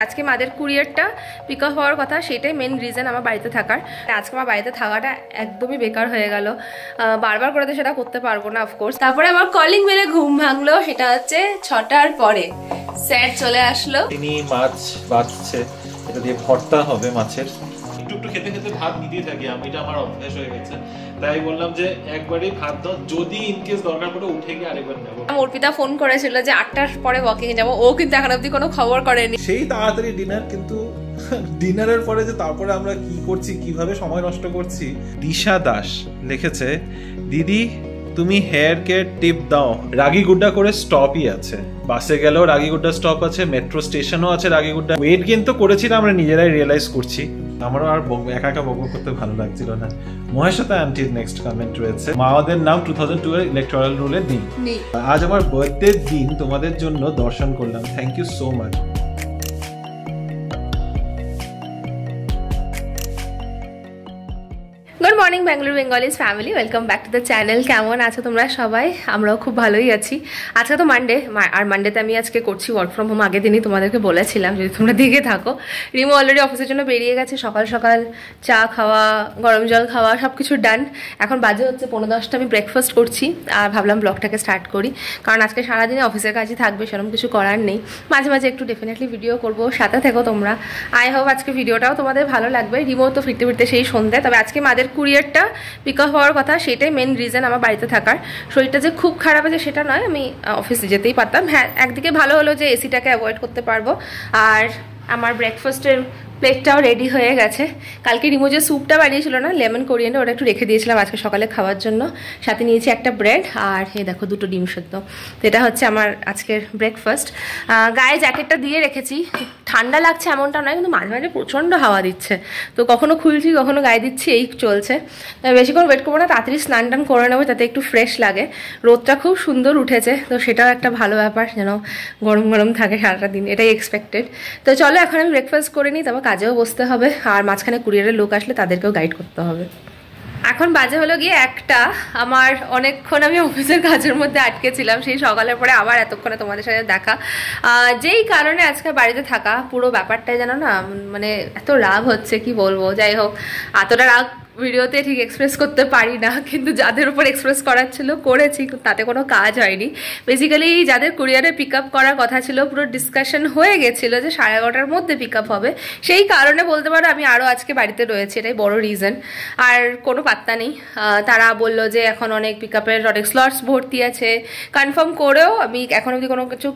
আজকে মাদের কুরিয়ারটা pick up হওয়ার কথা, সেটাই মেন রিজন আমার বাড়িতে থাকার। আজকে আমার বাড়িতে থাকাটা একদমই বেকার হয়ে গেল, বারবার করে তো সেটা করতে পারবো না অফকোর্স। তারপরে আমার কলিং বেলে ঘুম ভাঙলো, সেটা হচ্ছে 6টার পরে। স্যার চলে আসলো, তিনি মাছ বাছছে, এটা দিয়ে ভর্তা হবে মাছের। একটু একটু খেতে খেতে ভাত নিতেই থাকি আমি, এটা আমার অভ্যাস হয়ে গেছে। তাই বললাম যে একবারই ভাত দাও, যদি ইনকেস দরকার পড়ে উঠে গিয়ে আরেকবার নেবো। অর্পিতা ফোন করেছিল যে 8টার পরে ওয়াকিং এ যাবো, ও কিন্তু এখন অবধি কোনো খবর করেনি। সেই তাড়াতাড়ি ডিনার, কিন্তু ডিনারের পরে যে তারপরে আমরা কি করছি, কিভাবে সময় নষ্ট করছি। দিশা দাস লিখেছে, দিদি তুমি হেয়ার কেয়ার টিপ দাও। রাগিগুড্ডা করে স্টপই আছে, বাসে গেলেও রাগিগুড্ডা স্টপ আছে, মেট্রো স্টেশনও আছে রাগিগুড্ডা। ওয়েট গেইন তো করেছিলাম, আমরা নিজেরাই রিয়েলাইজ করছি। আমারও আর একা একা বকবক করতে ভালো লাগছিল না। মহেশতা আন্টির নেক্সট কমেন্ট রয়েছে, মাওয়াদের নাম 2002 এর ইলেকটোরাল রুলে নেই। আজ আমার বার্থডে দিন, তোমাদের জন্য দর্শন করলাম, thank you so much. Good morning Bangalore Bengalis family, welcome back to the channel. কেমন আছো তোমরা সবাই? আমরাও খুব ভালোই আছি। আজকে তো মানডে, আর মানডেতে আমি আজকে করছি ওয়ার্ক ফ্রম হোম। আগের দিনই তোমাদেরকে বলেছিলাম, যদি তোমরা দেখে থাকো। রিমো অলরেডি অফিসের জন্য বেরিয়ে গেছে, সকাল সকাল চা খাওয়া, গরম জল খাওয়া সব কিছু ডান। এখন বাজে হচ্ছে 9:10, আমি ব্রেকফাস্ট করছি আর ভাবলাম ব্লগটাকে স্টার্ট করি, কারণ আজকে সারাদিনে অফিসের কাজই থাকবে, সেরকম কিছু করার নেই। মাঝে মাঝে একটু ডেফিনেটলি ভিডিও করবো, সাথে থেকো তোমরা। আই হোপ আজকে ভিডিওটাও তোমাদের ভালো লাগবে। রিমো তো ফিরতে ফিরতে সেই সন্ধ্যে। তবে আজকে মাদের কুরিয়ারটা পিক আপ হওয়ার কথা, সেটাই মেন রিজন আমার বাড়িতে থাকার। শরীরটা যে খুব খারাপ আছে সেটা নয়, আমি অফিসে যেতেই পারতাম। হ্যাঁ, একদিকে ভালো হলো যে এসিটাকে অ্যাভয়েড করতে পারবো। আর আমার ব্রেকফাস্টের প্লেটটাও রেডি হয়ে গেছে। কালকে রিমো যে স্যুপটা বানিয়েছিল না, লেমন কোরিয়ান্ডার, ওটা একটু রেখে দিয়েছিলাম আজকে সকালে খাওয়ার জন্য। সাথে নিয়েছি একটা ব্রেড, আর এই দেখো 2টো ডিম সেদ্ধ। তো এটা হচ্ছে আমার আজকের ব্রেকফাস্ট। গায়ে জ্যাকেটটা দিয়ে রেখেছি, ঠান্ডা লাগছে এমনটা নয়, কিন্তু মাঝে মাঝে প্রচণ্ড হাওয়া দিচ্ছে, তো কখনো খুলছি কখনো গায়ে দিচ্ছি, এই চলছে। বেশিক্ষণ ওয়েট করবো না, তাড়াতাড়ি স্নান টান করে নেবো, তাতে একটু ফ্রেশ লাগে। রোদটা খুব সুন্দর উঠেছে, তো সেটাও একটা ভালো ব্যাপার, যেন গরম গরম থাকে সারাটা দিন, এটাই এক্সপেক্টেড। তো চলো এখন আমি ব্রেকফাস্ট করে নিই, তারপর কাজেও বসতে হবে, আর মাঝখানে কুরিয়ারের লোক আসলে তাদেরকেও গাইড করতে হবে। এখন বাজে হলো গিয়ে 1টা। আমার অনেকক্ষণ আমি অফিসের কাজের মধ্যে আটকে ছিলাম, সেই সকালের পরে আবার এতক্ষণে তোমাদের সাথে দেখা। যেই কারণে আজকে বাড়িতে থাকা, পুরো ব্যাপারটাই জানো না, মানে এত রাগ হচ্ছে কি বলবো। যাই হোক, এতটা রাগ ভিডিওতে ঠিক এক্সপ্রেস করতে পারি না, কিন্তু যাদের উপর এক্সপ্রেস করার ছিল করেছি, তাতে কোনো কাজ হয়নি। বেসিক্যালি যাদের কুরিয়ারে পিক আপ করার কথা ছিল, পুরো ডিসকাশন হয়ে গেছিলো যে 11:30-র মধ্যে পিক আপ হবে। সেই কারণে বলতে পারো আমি আরও আজকে বাড়িতে রয়েছি, এটাই বড় রিজন। আর কোনো পাত্তা নেই, তারা বললো যে এখন অনেক পিক আপের অনেক স্লটস ভর্তি আছে। কনফার্ম করেও আমি এখন অবধি কোনো কিছু,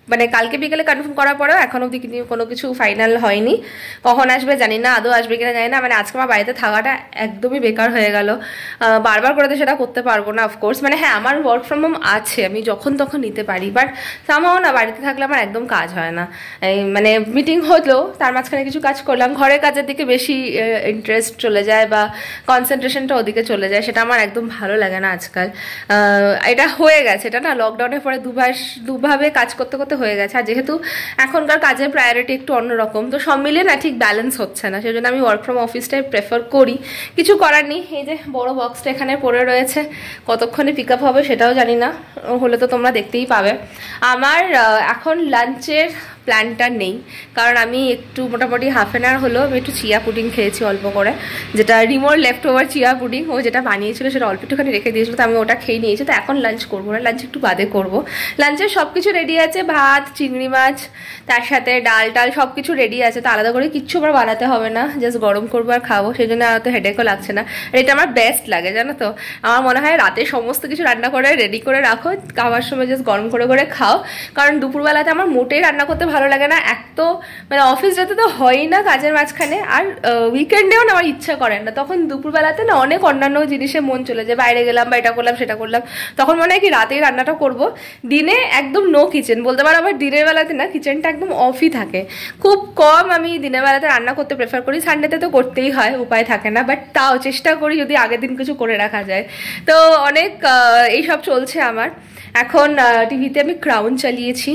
মানে কালকে বিকেলে কনফার্ম করার পরেও এখন অবধি কিন্তু কোনো কিছু ফাইনাল হয়নি। কখন আসবে জানি না, আদৌ আসবে কিনা জানি না। মানে আজকে আমার বাড়িতে থাকাটা একদমই বেকার হয়ে গেল, বারবার করে তো সেটা করতে পারবো না অফকোর্স। মানে হ্যাঁ, আমার ওয়ার্ক ফ্রম হোম আছে, আমি যখন তখন নিতে পারি, বাট সামহাও না বাড়িতে থাকলে আমার একদম কাজ হয় না। এই মানে মিটিং হলো, তার মাঝখানে কিছু কাজ করলাম, ঘরের কাজের দিকে বেশি ইন্টারেস্ট চলে যায় বা কনসেন্ট্রেশনটা ওদিকে চলে যায়, সেটা আমার একদম ভালো লাগে না আজকাল। এটা হয়ে গেছে, এটা না লকডাউনের পরে দুভাবে কাজ করতে করতে হয়ে গেছে। আর যেহেতু এখনকার কাজের প্রায়োরিটি একটু অন্যরকম, তো সব মিলিয়ে না ঠিক ব্যালেন্স হচ্ছে না, সেই জন্য আমি ওয়ার্ক ফ্রম অফিসটাই প্রেফার করি। কিছু করার নেই। এই যে বড় বক্সটা এখানে পড়ে রয়েছে, কতক্ষণে পিক আপ হবে সেটাও জানি না, হলে তো তোমরা দেখতেই পাবে। আমার এখন লাঞ্চের প্ল্যানটা নেই, কারণ আমি একটু মোটামুটি হাফ অ্যান আওয়ার হলো আমি একটু চিয়া পুডিং খেয়েছি অল্প করে, যেটা রিমোর লেফট ওভার চিয়া পুডিং, ও যেটা বানিয়েছিল সেটা অল্প একটুখানি রেখে দিয়েছিল, তো আমি ওটা খেয়ে নিয়েছি। তো এখন লাঞ্চ করবো না, লাঞ্চ একটু বাদে করবো। লাঞ্চের সব কিছু রেডি আছে, ভাত, চিংড়ি মাছ, তার সাথে ডাল টাল সব কিছু রেডি আছে, তো আলাদা করে কিচ্ছু আমার বানাতে হবে না, জাস্ট গরম করবো আর খাবো, সেই জন্য আর তো হেডেকও লাগছে না। আর এটা আমার বেস্ট লাগে জানো তো, আমার মনে হয় রাতে সমস্ত কিছু রান্না করে রেডি করে রাখো, খাওয়ার সময় জাস্ট গরম করে করে খাও, কারণ দুপুরবেলাতে আমার মোটেই রান্না করতে ভালো লাগে না। এক তো মানে অফিস যেতে তো হয়ই না কাজের মাঝখানে, আর উইকেন্ডেও না আমার ইচ্ছা করে না, তখন দুপুরবেলাতে না অনেক অন্যান্য জিনিসে মন চলে যায়, বাইরে গেলাম বা এটা করলাম সেটা করলাম, তখন মনে হয় কি রাতেই রান্নাটা করব। দিনে একদম নো কিচেন বলতে পারো, আমার দিনের বেলাতে না কিচেনটা একদম অফই থাকে, খুব কম আমি দিনের বেলাতে রান্না করতে প্রেফার করি। সানডেতে তো করতেই হয়, উপায় থাকে না, বাট তাও চেষ্টা করি যদি আগের দিন কিছু করে রাখা যায়। তো অনেক এইসব চলছে আমার। এখন টিভিতে আমি ক্রাউন চালিয়েছি,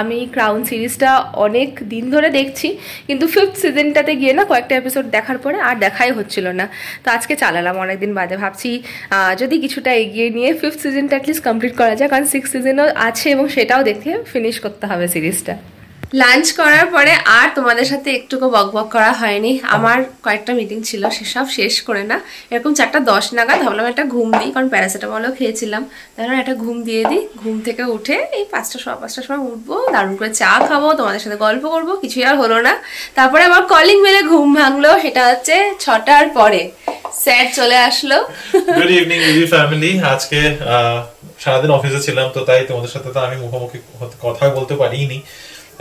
আমি ক্রাউন সিরিজটা অনেক দিন ধরে দেখছি, কিন্তু 5th সিজনটাতে গিয়ে না কয়েকটা এপিসোড দেখার পরে আর দেখাই হচ্ছিল না, তো আজকে চালালাম অনেকদিন বাদে। ভাবছি যদি কিছুটা এগিয়ে নিয়ে 5th সিজনটা অ্যাটলিস্ট কমপ্লিট করা যায়, কারণ 6th সিজনও আছে এবং সেটাও দেখে ফিনিশ করতে হবে সিরিজটা। লাঞ্চ করার পরে আর তোমাদের সাথে একটুকু বকবক করা হয়নি। আমার কয়েকটা মিটিং ছিল, সেসব শেষ করে না এরকম 4:10 নাগাদ ভাবলাম একটা ঘুম দিই, কারণ প্যারাসিটামলও খেয়েছিলাম। তাহলে একটা ঘুম দিয়ে দিই। ঘুম থেকে উঠে এই 5:15টার সময় উঠবো, দারুণ করে চা খাবো, তোমাদের সাথে গল্প করবো, কিছুই আর হলো না। তারপরে আমার কলিং বেলে ঘুম ভাঙলো, সেটা হচ্ছে 6টার পরে। স্যার চলে আসলো। Good evening EV family. আজকে সারাদিন অফিসে ছিলাম, তো তাই তোমাদের সাথে তো আমি মুখোমুখি কথা বলতে পারিনি।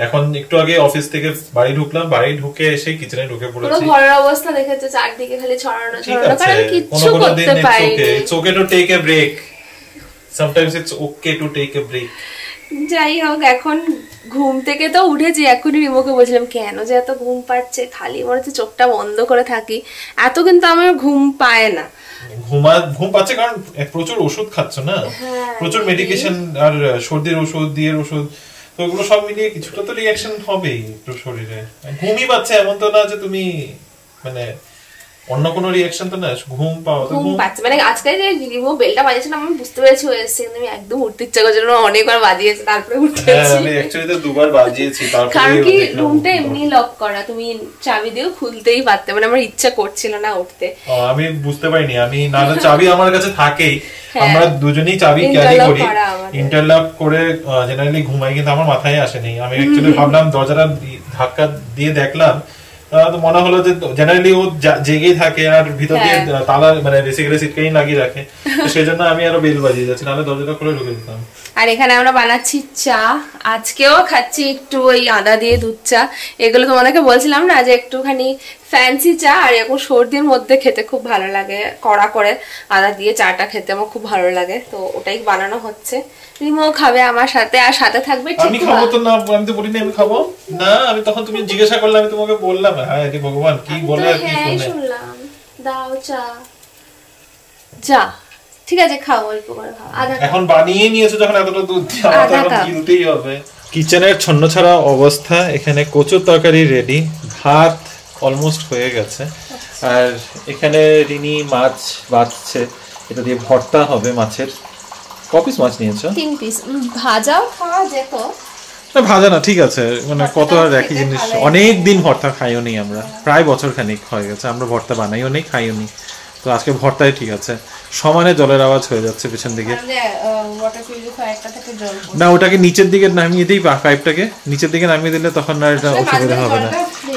এখন একটু আগে অফিস থেকে বাড়ি ঢুকলাম, বাড়ি ঢুকে এসে কিচেনে ঢুকে পড়েছি। পুরো ঘরের অবস্থা দেখেছো, চারদিকে খালি ছড়ানো ছড়ানো, কারণ কিছু করতে পারিনি। It's okay to take a break. Sometimes it's okay to take a break. যাই হোক, এখন ঘুম থেকে তো উঠেছি, এখনই রিমোকে বলছিলাম কেন যে এত ঘুম পাচ্ছে, খালি মনে হচ্ছে চোখটা বন্ধ করে থাকি, এত কিন্তু আমার ঘুম পায় না। ঘুম পাচ্ছে কারণ প্রচুর ওষুধ খাচ্ছ না, প্রচুর মেডিকেশন আর সর্দির ওষুধ, দিয়ের ওষুধ, তো এগুলো সব মিলিয়ে কিছুটা তো রিঅ্যাকশন হবেই একটু শরীরে। ঘুমই পাচ্ছে এমন তো না যে তুমি মানে অন্য কোনো রিঅ্যাকশন তো না, ঘুম পাও তো ঘুম পাচ্ছে। মানে আজকে যে রিমো বেলটা বাজিয়েছিল আমি বুঝতে পেরেছি হয়েছে, আমি একদম উঠতে ইচ্ছা করছিল না, অনেকবার বাজিয়েছে তারপরে উঠেছি। আমি অ্যাকচুয়ালি তো দুবার বাজিয়েছি, তারপরে কারণ কি রুমটা এমনি লক করা, তুমি চাবি দিয়েও খুলতেই পারতে, মানে আমার ইচ্ছা করছিল না উঠতে। আমি বুঝতে পারিনি, আমি না চাবি আমার কাছে থাকেই, আমরা দুজনেই চাবি ক্যারি করি, ইন্টারলক করে জেনারেলি ঘুমাই, কিন্তু আমার মাথায় আসেনি। আমি অ্যাকচুয়ালি ভাবলাম দরজাটা ধাক্কা দিয়ে দেখলাম, তো মনে হলো যে জেনারেলি ও জেগেই থাকে আর ভিতর দিয়ে তালা মানে বেসিক্যালি সিটকেই লাগিয়ে রাখে, সেই জন্য আমি আরো বেল বাজিয়ে যাচ্ছি, নাহলে দরজাটা খুলে ঢুকে দিতাম। আর এখানে আমরা বানাচ্ছি চা, আজকেও খাচ্ছি একটু ওই আদা দিয়ে দুধ চা। এগুলো তোমাদেরকে বলছিলাম না যে একটুখানি ফ্যান্সি চা, আর এরকম সর্দির মধ্যে খেতে খুব ভালো লাগে, কড়া করে আদা দিয়ে চাটা খেতে আমার খুব ভালো লাগে, তো ওটাই বানানো হচ্ছে। রিমো খাবে আমার সাথে, আর সাথে থাকবে আমি খাবো তো না, আমি তো বলিনি আমি খাবো না, আমি তখন তুমি জিজ্ঞাসা করলে আমি তোমাকে বললাম হ্যাঁ এটি ভগবান কি বলে আর কি শুনলাম। দাও চা, যা ঠিক আছে খাও, অল্প করে খাও। এখন বানিয়ে নিয়েছো যখন এতটা দুধ দিতেই হবে। কিচেনের ছন্নছাড়া অবস্থা, এখানে কচুর তরকারি রেডি, ভাত অলমোস্ট হয়ে গেছে, আর এখানে রিনি মাছ বাছছে, এটা দিয়ে ভর্তা হবে মাছের। কপিস মাছ নিয়েছো? 3 পিস। ভাজাও খাওয়া যেত না, ভাজা না, ঠিক আছে, মানে কত আর একই জিনিস, অনেক দিন ভর্তা খাইও নি আমরা, প্রায় বছর খানিক হয়ে গেছে আমরা ভর্তা বানাইও নেই, খাইও নি, তো আজকে ভর্তাই ঠিক আছে। সমানে জলের আওয়াজ হয়ে যাচ্ছে পেছন দিকে, না ওটাকে নিচের দিকে নামিয়ে দিই, পাইপটাকে নিচের দিকে নামিয়ে দিলে তখন আর এটা অসুবিধা হবে না।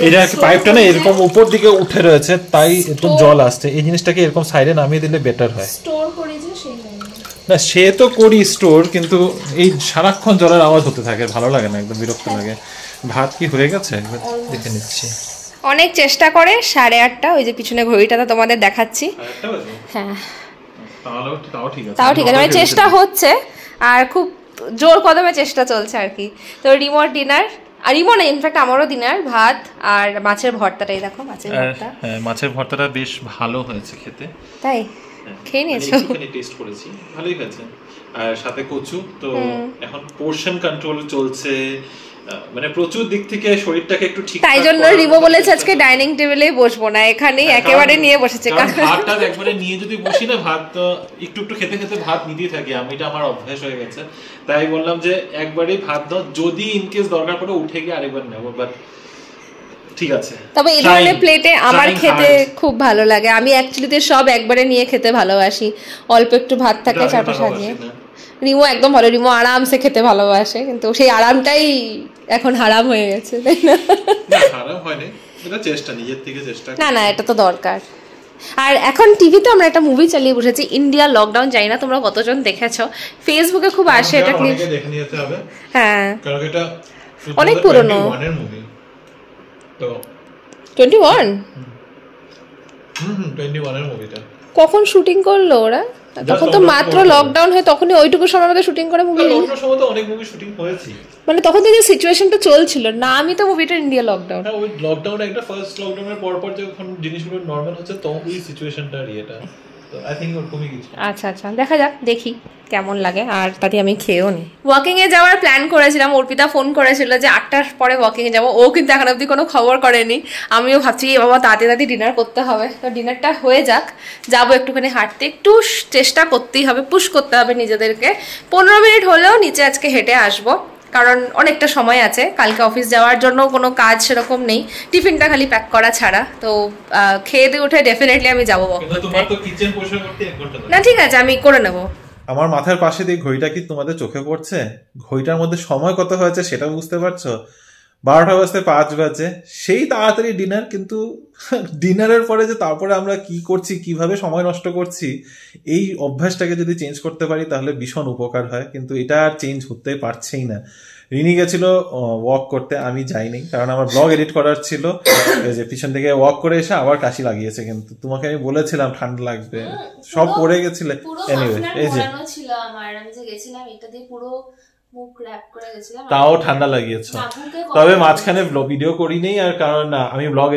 এটা পাইপটা না এরকম উপর দিকে উঠে রয়েছে, তাই একটু জল আসছে, এই জিনিসটাকে এরকম সাইডে নামিয়ে দিলে বেটার হয়। না সে তো করি স্টোর, কিন্তু এই সারাক্ষণ জলের আওয়াজ হতে থাকে, ভালো লাগে না, একদম বিরক্ত লাগে। ভাত কি হয়ে গেছে দেখে নিচ্ছি। অনেক চেষ্টা করে 8:30, ওই যে পিছনে ঘড়িটাতে তোমাদের দেখাচ্ছি, হ্যাঁ তাও ঠিক আছে, মানে চেষ্টা হচ্ছে আর খুব জোর কদমে চেষ্টা চলছে আর কি। তো রিমোর ডিনার, আর রিমো না ইনফ্যাক্ট আমারও ডিনার, ভাত আর মাছের ভর্তাটাই দেখো, মাছের ভর্তা। হ্যাঁ মাছের ভর্তাটা বেশ ভালো হয়েছে খেতে, তাই খেয়ে নিয়েছো? আমি টেস্ট করেছি, ভালোই হয়েছে, আর সাথে কচু। তো এখন পোরশন কন্ট্রোল চলছে, মানে প্রচুর দিক থেকে শরীরটাকে একটু ঠিক, তাই জন্য রিমো বলেছে আজকে ডাইনিং টেবিলেই বসবো না, এখানেই একেবারে নিয়ে বসেছে, কারণ ভাতটা একবারে নিয়ে যদি বসি না, ভাত তো একটু একটু খেতে খেতে ভাত নিতেই থাকি, আমি এটা আমার অভ্যাস হয়ে গেছে, তাই বললাম যে একবারেই ভাত দাও, যদি ইনকেস দরকার পড়ে উঠে গিয়ে আরেকবার নেবো, বাট ঠিক আছে। তবে এই ধরনের প্লেটে আমার খেতে খুব ভালো লাগে, আমি অ্যাকচুয়ালি সব একবারে নিয়ে খেতে ভালোবাসি, অল্প একটু ভাত থাকে চাটা সাজিয়ে। রিমো একদম ভালো, রিমো আরামসে খেতে ভালোবাসে, কিন্তু সেই আরামটাই এখন হারাম হয়ে গেছে, তাই না? হারাম হয়নি, এটা চেষ্টা, নিজের থেকে চেষ্টা, না না এটা তো দরকার। আর এখন টিভিতে আমরা একটা মুভি চালিয়ে বসেছি, ইন্ডিয়া লকডাউন, জানি না তোমরা কতজন দেখেছো, ফেসবুকে খুব আসে এটা ক্লিপ, দেখে নিতে হবে, হ্যাঁ কারণ এটা অনেক পুরনো, তো 21 21 এর মুভিটা কখন শুটিং করলো ওরা? তখন তো মাত্র লকডাউন হয়, তখনই ওইটুকু সময় মধ্যে শুটিং করে মুভি, লকডাউনের সময় তো অনেক মুভি শুটিং হয়েছে, মানে তখন থেকে সিচুয়েশনটা চলছিল না, আমি তো মুভিটা ইন্ডিয়া লকডাউন, হ্যাঁ ওই লকডাউন একটা ফার্স্ট লকডাউনের পর পর যখন জিনিসগুলো নরমাল হচ্ছে, তো ওই সিচুয়েশনটা এটা, তো আই থিং ওরকমই কিছু। আচ্ছা আচ্ছা দেখা যাক, দেখি কেমন লাগে, আর তাতে আমি খেয়েও নি। ওয়াকিং এ যাওয়ার প্ল্যান করেছিলাম, অর্পিতা ফোন করেছিল যে 8টার পরে ওয়াকিং এ যাবো, ও কিন্তু এখন অবধি কোনো খবর করেনি, আমিও ভাবছি বাবা তাড়াতাড়ি ডিনার করতে হবে, তো ডিনারটা হয়ে যাক, যাবো একটুখানি হাঁটতে, একটু চেষ্টা করতেই হবে, পুশ করতে হবে নিজেদেরকে, 15 মিনিট হলেও নিচে আজকে হেঁটে আসবো, কারণ অনেকটা সময় আছে, কালকে অফিস যাওয়ার জন্য কোনো কাজ সেরকম নেই, টিফিনটা খালি প্যাক করা ছাড়া। তো খেয়ে দিয়ে উঠে ডেফিনেটলি আমি যাবো। না ঠিক আছে, আমি করে নেবো। আমার মাথার পাশে দিয়ে ঘড়িটা কি তোমাদের চোখে পড়ছে? ঘড়িটার মধ্যে সময় কত হয়েছে সেটা বুঝতে পারছো? 12:05 সেই তাড়াতাড়ি ডিনার, কিন্তু ডিনারের পরে যে তারপরে আমরা কি করছি, কিভাবে সময় নষ্ট করছি, এই অভ্যাসটাকে যদি চেঞ্জ করতে পারি তাহলে ভীষণ উপকার হয়, কিন্তু এটা আর চেঞ্জ হতে পারছেই না। রিনি গেছিল ওয়াক করতে, আমি যাইনি, কারণ আমার ব্লগ এডিট করার ছিল। যে পিছন থেকে ওয়াক করে এসে আবার কাশি লাগিয়েছে, কিন্তু তোমাকে আমি বলেছিলাম ঠান্ডা লাগবে, সব পড়ে গেছিলে। এনিওয়ে এই যে ছিল আমার, আমি যে গেছিলাম এটা দিয়ে পুরো মুখ র‍্যাপ করে গেছিলাম, তাও ঠান্ডা লাগিয়েছে। তবে মাঝখানে ভিডিও করি নেই, আর কারণ আমি ব্লগ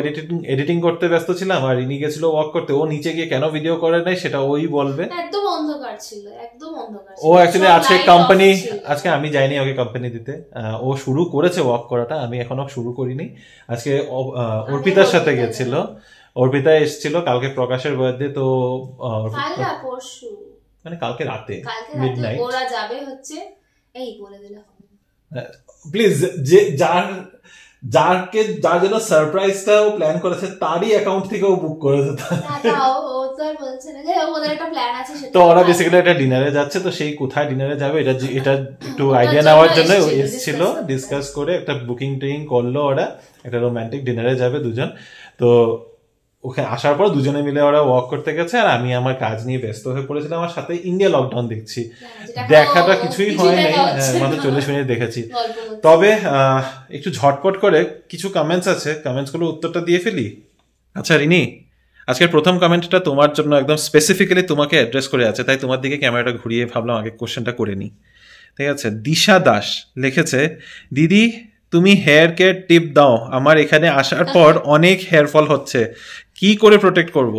এডিটিং করতে ব্যস্ত ছিলাম, আর রিনি গেছিল ওয়াক করতে। ও নিচে গিয়ে কেন ভিডিও করে নাই সেটা ওই বলবে। একদম অন্ধকার ছিল, একদম অন্ধকার ছিল। ও অ্যাকচুয়ালি আজকে আমি যাইনি ওকে কোম্পানি দিতে। ও শুরু করেছে ওয়াক করাটা, আমি এখনো শুরু করিনি। আজকে অর্পিতার সাথে গেছিল, অর্পিতা এসেছিল কালকে প্রকাশের বার্থডে। তো মানে কালকে রাতে মিডনাইট ওরা যাবে হচ্ছে, এই বলে দিলাম প্লিজ। যে যার জন্য সারপ্রাইজটা ও প্ল্যান করেছে তারই অ্যাকাউন্ট থেকে ও বুক করেছে। তো ওরা বেসিক্যালি একটা ডিনারে যাচ্ছে, তো সেই কোথায় ডিনারে যাবে এটা একটু আইডিয়া নেওয়ার জন্য এসেছিল, ডিসকাস করে একটা বুকিং টিং করলো। ওরা একটা রোমান্টিক ডিনারে যাবে দুজন। তো ওখানে আসার পর দুজনে মিলে ওরা ওয়াক করতে গেছে, আর আমি আমার কাজ নিয়ে ব্যস্ত হয়ে পড়েছিলাম। আমার সাথে ইন্ডিয়া লকডাউন দেখছি, দেখাটা কিছুই হয় নাই, মাত্র 40 মিনিট দেখেছি। তবে একটু ঝটপট করে কিছু কমেন্টস আছে, কমেন্টস গুলো উত্তরটা দিয়ে ফেলি। আচ্ছা রিনি, আজকের প্রথম কমেন্টটা তোমার জন্য একদম স্পেসিফিক্যালি তোমাকে অ্যাড্রেস করে আছে, তাই তোমার দিকে ক্যামেরাটা ঘুরিয়ে ভাবলাম আগে কোশ্চেনটা করে নিই। ঠিক আছে, দিশা দাস লিখেছে, দিদি তুমি হেয়ার কেয়ার টিপ দাও, আমার এখানে আসার পর অনেক হেয়ার ফল হচ্ছে, কি করে প্রোটেক্ট করব?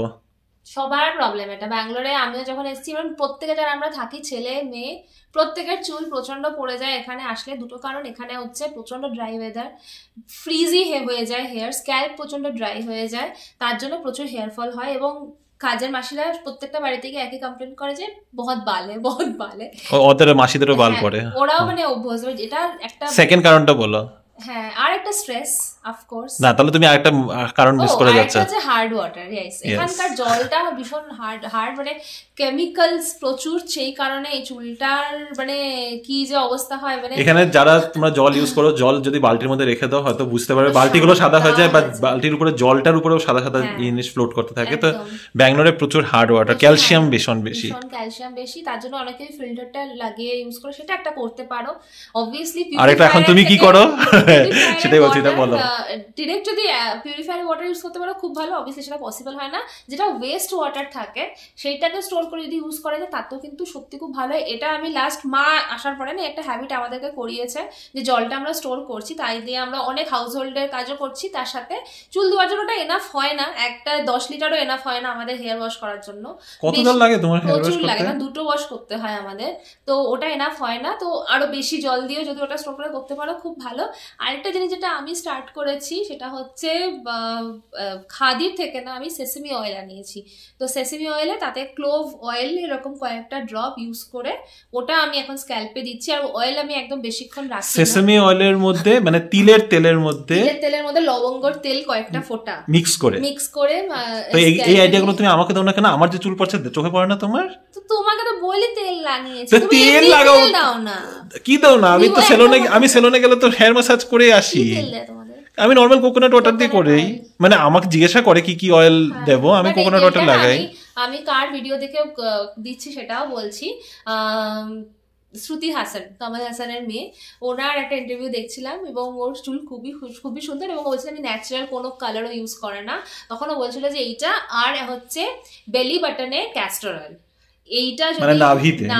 সবার প্রবলেম এটা। ব্যাঙ্গালোরে আমিও যখন এসেছি, প্রত্যেকে যারা আমরা থাকি, ছেলে মেয়ে প্রত্যেকের চুল প্রচন্ড পড়ে যায় এখানে আসলে। দুটো কারণ, এখানে হচ্ছে প্রচন্ড ড্রাই ওয়েদার, ফ্রিজি হয়ে যায় হেয়ার, স্ক্যাল্প প্রচন্ড ড্রাই হয়ে যায়, তার জন্য প্রচুর হেয়ার ফল হয়। এবং কাজের মাসিরা প্রত্যেকটা বাড়ি থেকে একই কমপ্লেন করে যে বহুত বালে, বহুত বালে। ওদের মাসিদেরও বাল পড়ে, ওরাও মানে অভ্যাস। এটা একটা সেকেন্ড কারণটা বলো। হ্যাঁ, আর একটা স্ট্রেস অফকোর্স। না, তাহলে তুমি আরেকটা কারণ মিস করে যাচ্ছ। এটা হচ্ছে হার্ড ওয়াটার। ইয়েস, এখানকার জলটা ভীষণ হার্ড, মানে কেমিক্যালস প্রচুর, সেই কারণে এই চুলটার মানে কি যে অবস্থা হয়। মানে এখানে যারা তোমরা জল ইউজ করো, জল যদি বালতির মধ্যে রেখে দাও হয়তো বুঝতে পারবে বালতিগুলো সাদা হয়ে যায়, বা বালতির উপরে জলটার উপরেও সাদা সাদা জিনিস ফ্লোট করতে থাকে। তো ব্যাঙ্গালোরে প্রচুর হার্ড ওয়াটার, ক্যালসিয়াম ভীষণ বেশি, তার জন্য অনেকে ফিল্টারটা লাগিয়ে ইউজ করে, সেটা একটা করতে পারো অবভিয়াসলি। আর এটা এখন তুমি কি করো সেটাই বলছি, এটা বলো। ডিরেক্ট যদি পিউরিফায়ার ওয়াটার ইউজ করতে পারো খুব ভালো, অবভিয়াসলি সেটা পসিবল হয় না। যেটা ওয়েস্ট ওয়াটার থাকে সেইটাকে স্টোর করে যদি ইউজ করা যায় তাতেও কিন্তু সত্যি খুব ভালো হয়। এটা আমি লাস্ট মা আসার পরে না একটা হ্যাবিট আমাদেরকে করিয়েছে, যে জলটা আমরা স্টোর করছি, তাই দিয়ে আমরা অনেক হাউস হোল্ডের কাজও করছি। তার সাথে চুল ধোয়ার জন্য ওটা এনাফ হয় না, একটা 10 লিটারও এনাফ হয় না আমাদের হেয়ার ওয়াশ করার জন্য। কত জল লাগে তোমার হেয়ার ওয়াশ করতে? লাগে না, দুটো ওয়াশ করতে হয় আমাদের, তো ওটা এনাফ হয় না। তো আরো বেশি জল দিয়ে যদি ওটা স্টোর করে করতে পারো খুব ভালো। আরেকটা জিনিস যেটা আমি স্টার্ট করেছি সেটা হচ্ছে খাদির থেকে না, আমি সেসেমি অয়েল আনিয়েছি। তো সেসেমি অয়েলে তাতে ক্লোভ অয়েল এরকম কয়েকটা ড্রপ ইউজ করে ওটা আমি এখন স্ক্যাল্পে দিচ্ছি। আর অয়েল আমি একদম বেশিক্ষণ রাখি। সেসেমি অয়েলের মধ্যে মানে তিলের তেলের মধ্যে লবঙ্গর তেল কয়েকটা ফোঁটা মিক্স করে তো এই আইডিয়াগুলো তুমি আমাকে দাও না কেন? আমার যে চুল পড়ছে চোখে পড়ে না তোমার? তো তোমাকে তো বলি তেল লাগিয়েছি, তুমি তেল লাগাও দাও না। কি দাও না? আমি সেলুনে গেলে তো হেয়ার ম্যাসাজ করে আসি। আমি নরমাল কোকোনাট ওয়াটার দিয়ে করেই, মানে আমাকে জিজ্ঞাসা করে কি কি অয়েল দেবো, আমি কোকোনাট ওয়াটার লাগাই। আমি কার ভিডিও দেখে দিচ্ছি সেটাও বলছি। শ্রুতি হাসান, কামাল হাসানের মেয়ে, ওনার একটা ইন্টারভিউ দেখছিলাম এবং ওর চুল খুবই সুন্দর, এবং বলছিল আমি ন্যাচারাল কোনো কালারও ইউজ করে না। তখন ও বলছিল যে এইটা আর হচ্ছে বেলি বাটনে ক্যাস্টর অয়েল, এইটা মানে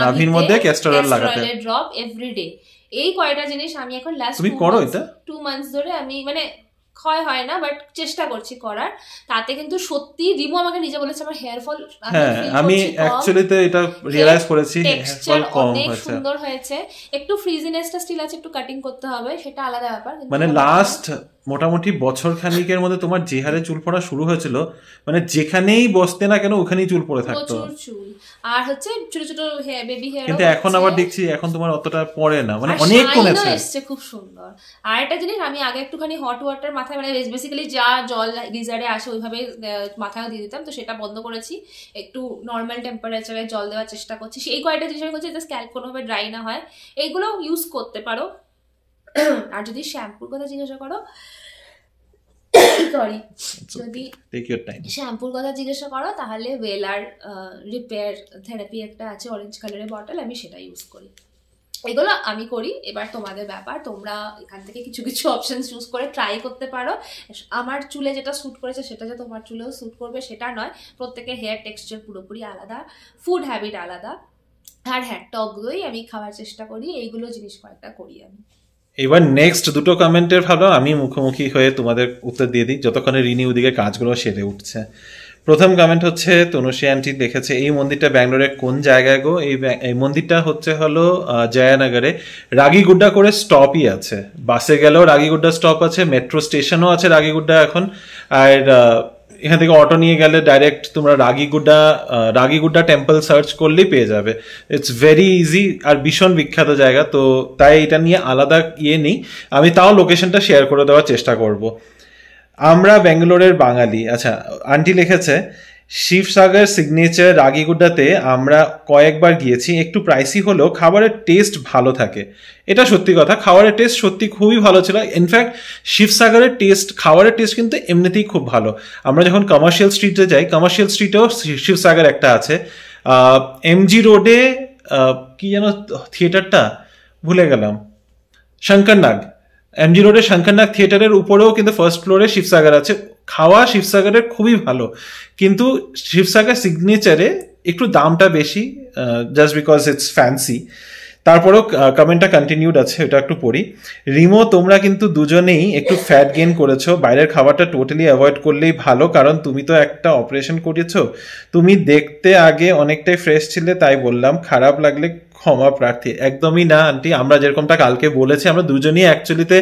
নাভির মধ্যে ক্যাস্টর অয়েল লাগাতে ড্রপ এভরিডে। এই কয়টা জিনিস আমি এখন লাস্ট 2 মান্থস ধরে আমি মানে ক্ষয় হয় না, বাট চেষ্টা করছি করার। তাতে কিন্তু সত্যি রিমু আমাকে নিজে বলেছে আমার হেয়ার ফল, আমি অ্যাকচুয়ালি তো এটা রিয়ালাইজ করেছি, হেয়ার ফল কম হয়েছে, সুন্দর হয়েছে। একটু ফ্রিজিনেসটা স্টিল আছে, একটু কাটিং করতে হবে, সেটা আলাদা ব্যাপার। মানে লাস্ট মোটামুটি বছর খানিকের মধ্যে তোমার যে হারে চুল পড়া শুরু হয়েছিল, মানে যেখানেই বসতে না কেন ওখানেই চুল পড়ে থাকতো, প্রচুর চুল। আর হচ্ছে ছোট ছোট বেবি হেয়ার, কিন্তু এখন আবার দেখছি এখন তোমার অতটা পড়ে না, মানে অনেক কমেছে, এসছে খুব সুন্দর। আর একটা জিনিস, আমি আগে একটুখানি হট ওয়াটার মাথায়, মানে বেসিক্যালি যা জল গিজারে আসে ওইভাবে মাথায় দিয়ে দিতাম, তো সেটা বন্ধ করেছি, একটু নর্মাল টেম্পারেচারে জল দেওয়ার চেষ্টা করছি। এই কয়েকটা জিনিস আমি করছি যাতে স্ক্যাল্প কোনোভাবে ড্রাই না হয়, এইগুলো ইউজ করতে পারো। আর যদি শ্যাম্পুর কথা জিজ্ঞাসা করো, সরি, যদি শ্যাম্পুর কথা জিজ্ঞাসা করো তাহলে ওয়েলার রিপেয়ার থেরাপি একটা আছে অরেঞ্জ কালারের বটল, আমি সেটা ইউজ করি। এগুলো আমি করি। এবার তোমাদের ব্যাপার, তোমরা এখান থেকে কিছু কিছু অপশন চুজ করে ট্রাই করতে পারো। আমার চুলে যেটা স্যুট করেছে সেটা যে তোমার চুলেও স্যুট করবে সেটা নয়, প্রত্যেকের হেয়ার টেক্সচার পুরোপুরি আলাদা, ফুড হ্যাবিট আলাদা। আর হ্যাঁ, টক দই আমি খাওয়ার চেষ্টা করি, এইগুলো জিনিস কয়েকটা করি আমি। এবার নেক্সট দুটো কমেন্টের ভালো আমি মুখোমুখি হয়ে তোমাদের উত্তর দিয়ে দিই যতক্ষণে রিনি ওদিকে কাজগুলো সেরে উঠছে। প্রথম কমেন্ট হচ্ছে তনুশ্রী আন্টি লিখেছে, এই মন্দিরটা ব্যাঙ্গালোরের কোন জায়গায় গো? এই মন্দিরটা হচ্ছে হলো জয়ানগরে, রাগিগুড্ডা করে স্টপই আছে, বাসে গেলেও রাগিগুড্ডা স্টপ আছে, মেট্রো স্টেশনও আছে রাগিগুড্ডা এখন, আর এখান থেকে অটো নিয়ে গেলে ডাইরেক্ট তোমরা রাগিগুড্ডা টেম্পল সার্চ করলেই পেয়ে যাবে। ইটস ভেরি ইজি আর ভীষণ বিখ্যাত জায়গা, তো তাই এটা নিয়ে আলাদা ইয়ে নেই, আমি তাও লোকেশনটা শেয়ার করে দেওয়ার চেষ্টা করব। আমরা ব্যাঙ্গালোরের বাঙালি। আচ্ছা, আন্টি লিখেছে, শিবসাগর সিগনেচার রাগিগুড্ডাতে আমরা কয়েকবার গিয়েছি, একটু প্রাইসি হলেও খাবারের টেস্ট ভালো থাকে। এটা সত্যি কথা, খাবারের টেস্ট সত্যি খুবই ভালো ছিল। ইনফ্যাক্ট শিবসাগরের খাবারের টেস্ট কিন্তু এমনিতেই খুব ভালো। আমরা যখন কমার্শিয়াল স্ট্রিটে যাই, কমার্শিয়াল স্ট্রিটেও শিবসাগর একটা আছে, এমজি রোডে কি যেন থিয়েটারটা ভুলে গেলাম, শঙ্করনাগ, এমজি রোডের শঙ্করনাগ থিয়েটারের উপরেও কিন্তু ফার্স্ট ফ্লোরে শিবসাগর আছে। খাওয়া শিবসাগরের খুবই ভালো, কিন্তু শিবসাগর সিগনেচারে একটু দামটা বেশি, জাস্ট বিকজ ইটস ফ্যান্সি। তারপরেও কমেন্টটা কন্টিনিউড আছে, ওটা একটু পড়ি। রিমো, তোমরা কিন্তু দুজনেই একটু ফ্যাট গেইন করেছো, বাইরের খাবারটা টোটালি অ্যাভয়েড করলেই ভালো, কারণ তুমি তো একটা অপারেশন করেছো। তুমি দেখতে আগে অনেকটাই ফ্রেশ ছিলে, তাই বললাম, খারাপ লাগলে ক্ষমা প্রার্থী। একদমই না আন্টি, আমরা যেরকমটা কালকে বলেছি, আমরা দুজনেই অ্যাকচুয়ালিতে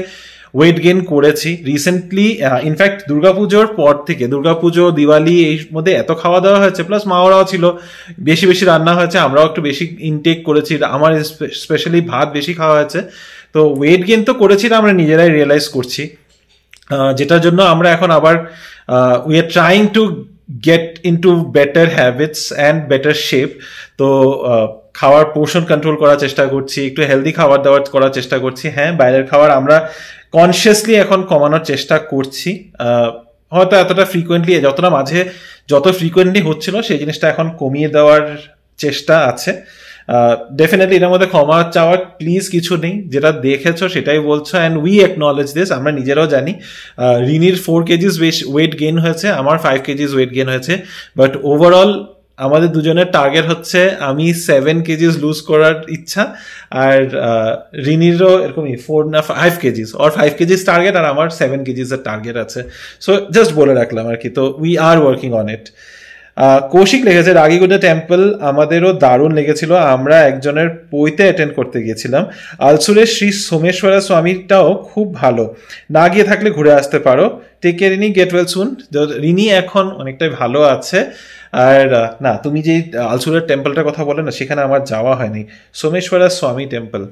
ওয়েট গেইন করেছি রিসেন্টলি। ইনফ্যাক্ট দুর্গাপুজোর পর থেকে, দুর্গাপুজো দিওয়ালি এই মধ্যে এত খাওয়া দাওয়া হয়েছে, প্লাস মা ওরাও ছিল, বেশি বেশি রান্না হয়েছে, আমরাও একটু বেশি ইনটেক করেছি, আমার স্পেশালি ভাত বেশি খাওয়া হয়েছে, তো ওয়েট গেইন তো করেছি না, আমরা নিজেরাই রিয়েলাইজ করছি, যেটার জন্য আমরা এখন আবার we are trying to get into better habits and better shape. তো খাওয়ার পোর্শন কন্ট্রোল করার চেষ্টা করছি, একটু হেলদি খাবার দাবার করার চেষ্টা করছি। হ্যাঁ, বাইরের খাবার আমরা কনসিয়াসলি এখন কমানোর চেষ্টা করছি, হয়তো এতটা ফ্রিকোয়েন্টলি, যত ফ্রিকোয়েন্টলি হচ্ছিল সেই জিনিসটা এখন কমিয়ে দেওয়ার চেষ্টা আছে। ডেফিনেটলি এটার মধ্যে ক্ষমা চাওয়ার প্লিজ কিছু নেই, যেটা দেখেছো সেটাই বলছো, অ্যান্ড উই অ্যাকনলেজ দিস। আমরা নিজেরাও জানি রিনির 4 কেজিস ওয়েট গেইন হয়েছে, আমার 5 কেজিস ওয়েট গেইন হয়েছে, বাট ওভারঅল আমাদের দুজনের টার্গেট হচ্ছে, আমি 7 কেজিস লুজ করার ইচ্ছা, আর রিনিরও এরকমই 4 না 5 কেজিস, আর 5 কেজিস টার্গেট, আর আমার 7 কেজিস এর টার্গেট আছে। সো জাস্ট বলে রাখলাম আর কি, তো we are working on it. Koushik লেগেছে, রাগিগুড্ডা টেম্পল আমাদেরও দারুণ লেগেছিল, আমরা একজনের পৈতে অ্যাটেন্ড করতে গিয়েছিলাম। আলসুরের শ্রী সোমেশ্বরা স্বামীটাও খুব ভালো, না গিয়ে থাকলে ঘুরে আসতে পারো। Take care Rini, get well soon. Rini এখন অনেকটাই ভালো আছে। আর না, তুমি যে আলসুরের টেম্পলটার কথা বলে না, সেখানে আমার যাওয়া হয়নি, সোমেশ্বরা স্বামী টেম্পল।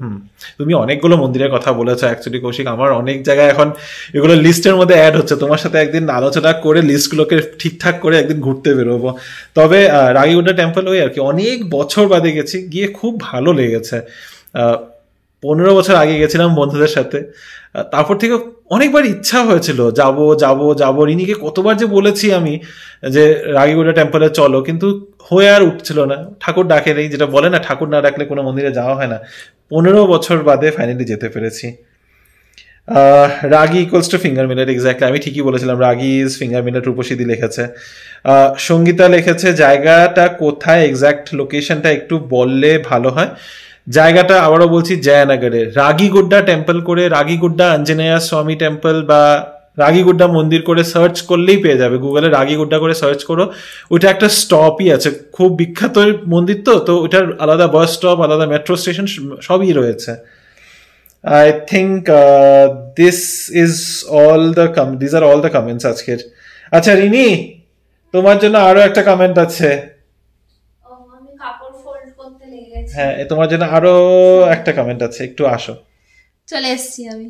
তুমি অনেকগুলো মন্দিরের কথা বলেছো অ্যাকচুয়ালি কৌশিক, আমার অনেক জায়গায় এখন এগুলো লিস্টের মধ্যে অ্যাড হচ্ছে, তোমার সাথে একদিন আলোচনা করে লিস্টগুলোকে ঠিকঠাক করে একদিন ঘুরতে বেরোবো। তবে রাগিগুড্ডা টেম্পল ওই আর কি অনেক বছর বাদে গেছি, গিয়ে খুব ভালো লেগেছে। 15 বছর আগে গেছিলাম বন্ধুদের সাথে, তারপর থেকে অনেকবার ইচ্ছা হয়েছিল যাব যাব যাব, রিনিকে কতবার যে বলেছি আমি যে রাগিগুড্ডা টেম্পলে চলো, কিন্তু হয়ে আর উঠছিল না, ঠাকুর ডাকে নেই, যেটা বলে না ঠাকুর না ডাকলে কোনো মন্দিরে যাওয়া হয় না। 15 বছর বাদে ফাইনালি যেতে পেরেছি। রাগি equals to finger millet, exactly আমি ঠিকই বলেছিলাম, রাগি ইজ ফিঙ্গার মিলেট। রূপসিদি লিখেছে। সঙ্গীতা লিখেছে, জায়গাটা কোথায়, এক্স্যাক্ট লোকেশনটা একটু বললে ভালো হয়। জায়গাটা আবারও বলছি, জয়ানগরে রাগিগুড্ডা টেম্পল করে, রাগিগুড্ডা আঞ্জনেয়া স্বামী টেম্পল বা রাগিগুড্ডা মন্দির করে সার্চ করলেই পেয়ে যাবে, গুগলে রাগিগুড্ডা করে সার্চ করো, ওইটা একটা স্টপই আছে, খুব বিখ্যাত মন্দির, তো ওইটার আলাদা বাস স্টপ, আলাদা মেট্রো স্টেশন সবই রয়েছে। I think these are all the comments আজকের। আচ্ছা রিনি, তোমার জন্য আরো একটা কমেন্ট আছে। আমি কাপড় ফোল্ড করতে লেগে গেছি। হ্যাঁ, তোমার জন্য আরো একটা কমেন্ট আছে, একটু আসো। চলে এসেছি আমি।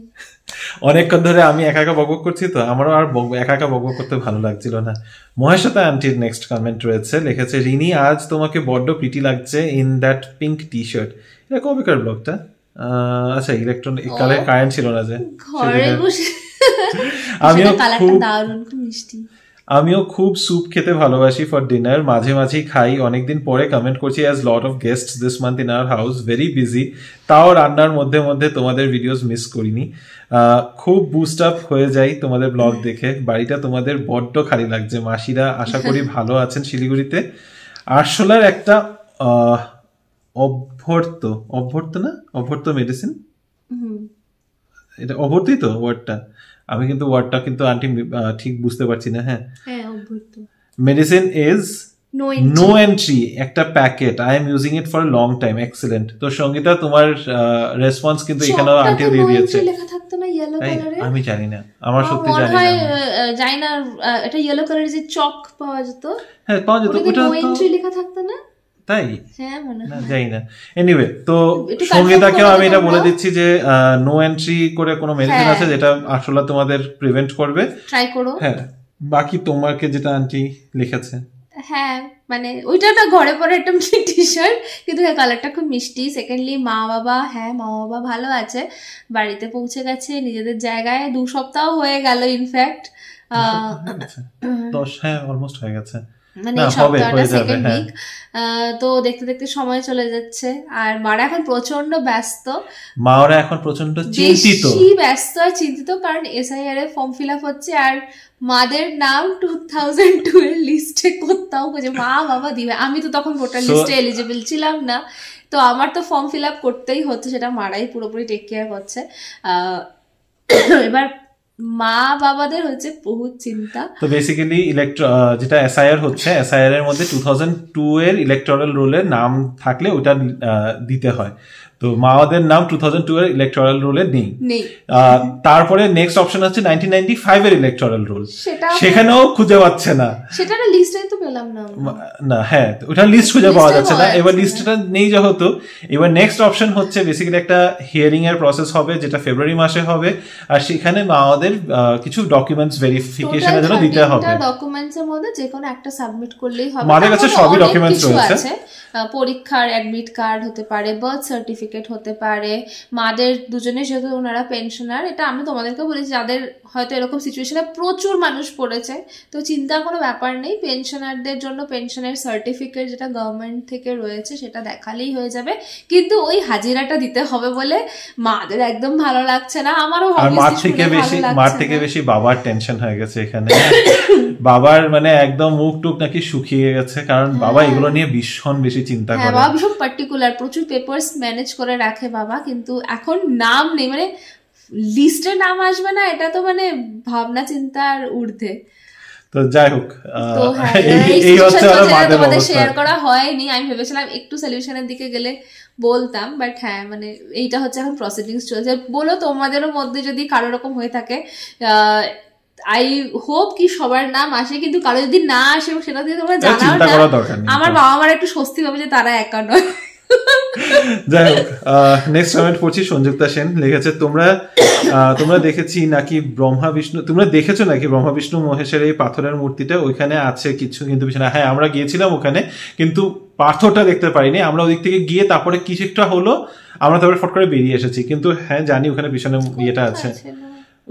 অনেকক্ষণ ধরে আমি একা একা বকবক করছি, তো আমারও আর একা একা বকবক করতে ভালো লাগছিল না। মহেশ্বতা আন্টির নেক্সট কমেন্ট রয়েছে, লিখেছে রিনি আজ তোমাকে বড্ড প্রিটি লাগছে in that pink T shirt. এটা কবেকার ব্লগটা? আচ্ছা, ইলেকট্রনিক কালার কারেন্ট ছিল না যে ঘরে বসে। আমিও খুব স্যুপ খেতে ভালোবাসি ফর ডিনার, মাঝে মাঝেই খাই। অনেকদিন পরে কমেন্ট করছি, as lot of guests this month in our house, very busy. তাও রান্নার মধ্যে মধ্যে তোমাদের ভিডিওস মিস করিনি। খুব বুস্ট আপ হয়ে যাই তোমাদের ব্লগ দেখে। বাড়িটা তোমাদের বড্ড খালি লাগছে। মাসিরা আশা করি ভালো আছেন শিলিগুড়িতে। আরশোলার একটা অভ্যর্থ মেডিসিন, এটা অভ্যর্থই তো ওয়ার্ডটা? আমি কিন্তু ওয়ার্ডটা কিন্তু আন্টি ঠিক বুঝতে পারছি না। হ্যাঁ, মেডিসিন ইজ নো এন্ট্রি, একটা packet. I am using it for long time, excellent. তো সঙ্গীতা, তোমার রেসপন্স কিন্তু এখানেও আন্টিও দিয়ে দিয়েছে। আমি জানি না, আমার সত্যি জানি না। এটা ইয়েলো কালারের যে চক পাওয়া যেত, হ্যাঁ পাওয়া যেত, ওটা নো এন্ট্রি লেখা থাকতো না? তাই? হ্যাঁ মনে হয়, জানি না। এনিওয়ে, তো সঙ্গীতাকেও আমি এটা বলে দিচ্ছি যে নো এন্ট্রি করে কোনো মেডিসিন আছে যেটা আসলে তোমাদের প্রিভেন্ট করবে, ট্রাই করো। হ্যাঁ, বাকি তোমাকে যেটা আন্টি লিখেছে, হ্যাঁ মানে ওইটা একটা ঘরে পরে একটা টি শার্ট, কিন্তু কালারটা খুব মিষ্টি। সেকেন্ডলি মা বাবা ভালো আছে, বাড়িতে পৌঁছে গেছে নিজেদের জায়গায়। 2 সপ্তাহ হয়ে গেল, ইনফ্যাক্ট 10, হ্যাঁ অলমোস্ট হয়ে গেছে, মানে সপ্তাহটা সেকেন্ড উইক। তো দেখতে দেখতে সময় চলে যাচ্ছে। আর মারা এখন প্রচন্ড ব্যস্ত, ব্যস্ত আর চিন্তিত, কারণ এসআইআর এর ফর্ম ফিল আপ হচ্ছে। আর মাদের নাম 2002 এর লিস্টে কোথাও খুঁজে মা বাবা দিবে। আমি তো তখন ভোটার লিস্টে এলিজিবল ছিলাম না, তো আমার তো ফর্ম ফিল আপ করতেই হচ্ছে, সেটা মারাই পুরোপুরি টেক কেয়ার করছে। এবার মা বাবাদের হচ্ছে বহুত চিন্তা। তো বেসিক্যালি যেটা এসআইআর হচ্ছে, এসআইআর এর মধ্যে 2002 এর ইলেকটোরাল রোলের নাম থাকলে ওটা দিতে হয়। তো মাওয়াদের নাম 2002 এর ইলেকটোরাল রোলে নেই। তারপরে নেক্সট অপশন হচ্ছে 1995 এর ইলেকটোরাল রোল, সেখানেও খুঁজে পাচ্ছে না। সেটা না লিস্টে তো পেলাম না। হ্যাঁ, ওটা লিস্ট খুঁজে পাওয়া যাচ্ছে না। এবার লিস্টটা নেই যেহেতু, এবার নেক্সট অপশন হচ্ছে বেসিক্যালি একটা হিয়ারিং এর প্রসেস হবে, যেটা ফেব্রুয়ারি মাসে হবে। আর সেখানে মাওয়াদের কিছু ডকুমেন্টস ভেরিফিকেশনের জন্য দিতে হবে। ডকুমেন্টস এর মধ্যে যে কোনো একটা সাবমিট করলেই হবে। মাদের কাছে সবই ডকুমেন্টস রয়েছে। পরীক্ষার অ্যাডমিট কার্ড হতে পারে, বার্থ সার্টিফিকেট হতে পারে। মাদের দুজনে যেহেতু ওনারা পেনশনার, এটা আমি তোমাদেরকে বলেছি, যাদের হয়তো এরকম সিচুয়েশনে প্রচুর মানুষ পড়েছে, তো চিন্তার কোনো ব্যাপার নেই। পেনশনারদের জন্য পেনশনের সার্টিফিকেট যেটা গভর্নমেন্ট থেকে রয়েছে সেটা দেখালেই হয়ে যাবে। কিন্তু ওই হাজিরাটা দিতে হবে বলে মাদের একদম ভালো লাগছে না। আমারও মার থেকে বেশি বাবার টেনশন হয়ে গেছে এখানে। বাবার মানে একদম মুখ টুক নাকি শুকিয়ে গেছে, কারণ বাবা এগুলো নিয়ে ভীষণ বেশি চিন্তা করে। বাবা ভীষণ পার্টিকুলার, প্রচুর পেপারস ম্যানেজ করে রাখে বাবা, কিন্তু এখন নাম নেই, মানে লিস্টে নাম আসবে না, এটা তো মানে ভাবনা চিন্তার ঊর্ধ্বে। তো যাই হোক, এই হচ্ছে তোমাদের শেয়ার করা হয়নি। আমি ভেবেছিলাম একটু সলিউশনের দিকে গেলে বলতাম, বাট হ্যাঁ মানে এইটা হচ্ছে এখন প্রসিডিংস চলছে। বলো তোমাদেরও মধ্যে যদি কারো রকম হয়ে থাকে, আই হোপ কি সবার নাম আসে, কিন্তু কারো যদি না আসে সেটা দিয়ে তোমরা জানাও না। আমার বাবা মার একটু স্বস্তি পাবে যে তারা একা নয়। যাই হোক, নেক্সট কমেন্ট পড়ছি। সংযুক্তা সেন লিখেছে, তোমরা দেখেছি নাকি ব্রহ্মা বিষ্ণু, তোমরা দেখেছো নাকি ব্রহ্মা বিষ্ণু মহেশের এই পাথরের মূর্তিটা? ওইখানে আছে কিছু, কিন্তু পিছনে। হ্যাঁ, আমরা গিয়েছিলাম ওখানে, কিন্তু পাথরটা দেখতে পারিনি। আমরা ওদিক থেকে গিয়ে তারপরে কিছু একটা হলো, আমরা তারপরে ফট করে বেরিয়ে এসেছি। কিন্তু হ্যাঁ জানি ওখানে পিছনে ইয়েটা আছে,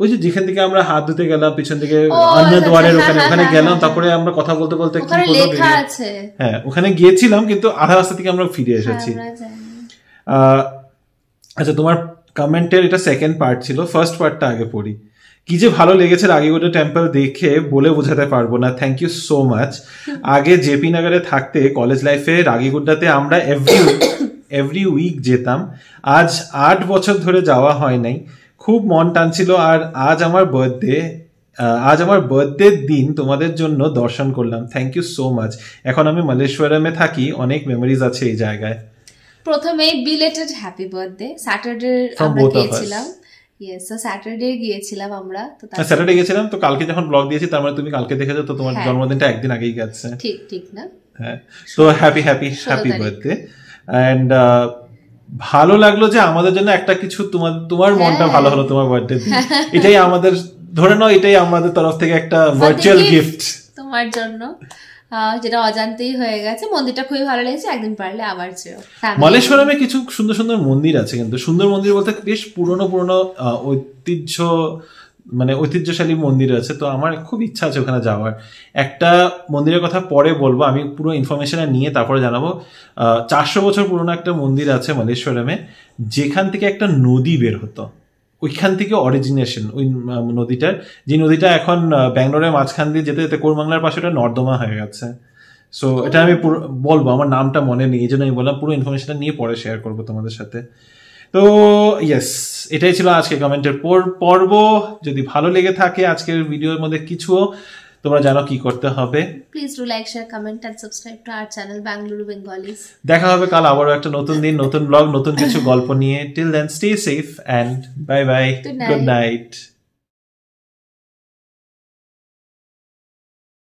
ওই যে যেখান থেকে আমরা হাত ধুতে গেলাম পিছন থেকে অন্য দুয়ারের ওখানে গেলাম, তারপরে আমরা কথা বলতে বলতে কি লেখা আছে, হ্যাঁ ওখানে গিয়েছিলাম, কিন্তু আধা রাস্তা থেকে আমরা ফিরে এসেছি। আচ্ছা, তোমার কমেন্টের এটা সেকেন্ড পার্ট ছিল, ফার্স্ট পার্টটা আগে পড়ি। কি যে ভালো লেগেছে রাগিগুড্ডা টেম্পল দেখে, বলে বোঝাতে পারবো না। Thank you so much. আগে জেপি নগরে থাকতে কলেজ লাইফে রাগিগুড্ডাতে আমরা এভরি উইক যেতাম। আজ 8 বছর ধরে যাওয়া হয় নাই, খুব মন টানছিল। আর আজ আমার বার্থডের দিন তোমাদের জন্য দর্শন করলাম। Thank you so much. এখন আমি মালেশ্বরমে থাকি, অনেক মেমোরিজ আছে এই জায়গায়। প্রথমে belated happy birthday Saturday From আমরা both of us. গিয়েছিলাম ইয়েস তো স্যাটারডে গিয়েছিলাম আমরা তো স্যাটারডে গেছিলাম তো কালকে যখন ব্লগ দিয়েছি তার মানে তুমি কালকে দেখেছো তো তোমার হ্যাঁ। জন্মদিনটা একদিন আগেই গেছে ঠিক ঠিক না হ্যাঁ তো হ্যাপি হ্যাপি 16 হ্যাপি তারিখ। বার্থডে এন্ড ভালো লাগলো যে আমাদের জন্য একটা কিছু তোমার মনটা হ্যাঁ। ভালো হলো তোমার বার্থডে দিন এটাই আমাদের ধরে নাও এটাই আমাদের তরফ থেকে একটা ভার্চুয়াল গিফট তোমার জন্য যেটা অজান্তেই হয়ে গেছে মন্দিরটা খুবই ভালো লেগেছে একদিন পারলে আবার যেও মলেশ্বরমে কিছু সুন্দর সুন্দর মন্দির আছে কিন্তু সুন্দর মন্দির বলতে বেশ পুরনো ঐতিহ্যশালী মন্দির আছে তো আমার খুব ইচ্ছা আছে ওখানে যাওয়ার একটা মন্দিরের কথা পরে বলবো আমি পুরো ইনফরমেশন নিয়ে তারপরে জানাবো 400 বছর পুরনো একটা মন্দির আছে মলেশ্বরমে যেখান থেকে একটা নদী বের হতো ওইখান থেকে অরিজিনেশন ওই নদীটার যে নদীটা এখন ব্যাঙ্গালোরের মাঝখান দিয়ে যেতে যেতে কোরবাংলার পাশে ওটা নর্দমা হয়ে গেছে সো এটা আমি পুরো বলবো আমার নামটা মনে নেই এই জন্য আমি বললাম পুরো ইনফরমেশনটা নিয়ে পরে শেয়ার করবো তোমাদের সাথে তো ইয়েস এটাই ছিল আজকে কমেন্টের পর্ব যদি ভালো লেগে থাকে আজকের ভিডিওর মধ্যে কিছুও তোমরা জানো কি করতে হবে please do like share comment and subscribe to our channel Bengaluru Bengalis দেখা হবে কাল আবারও একটা নতুন দিন নতুন ব্লগ নতুন কিছু গল্প নিয়ে till then stay safe and bye bye Good night. Good night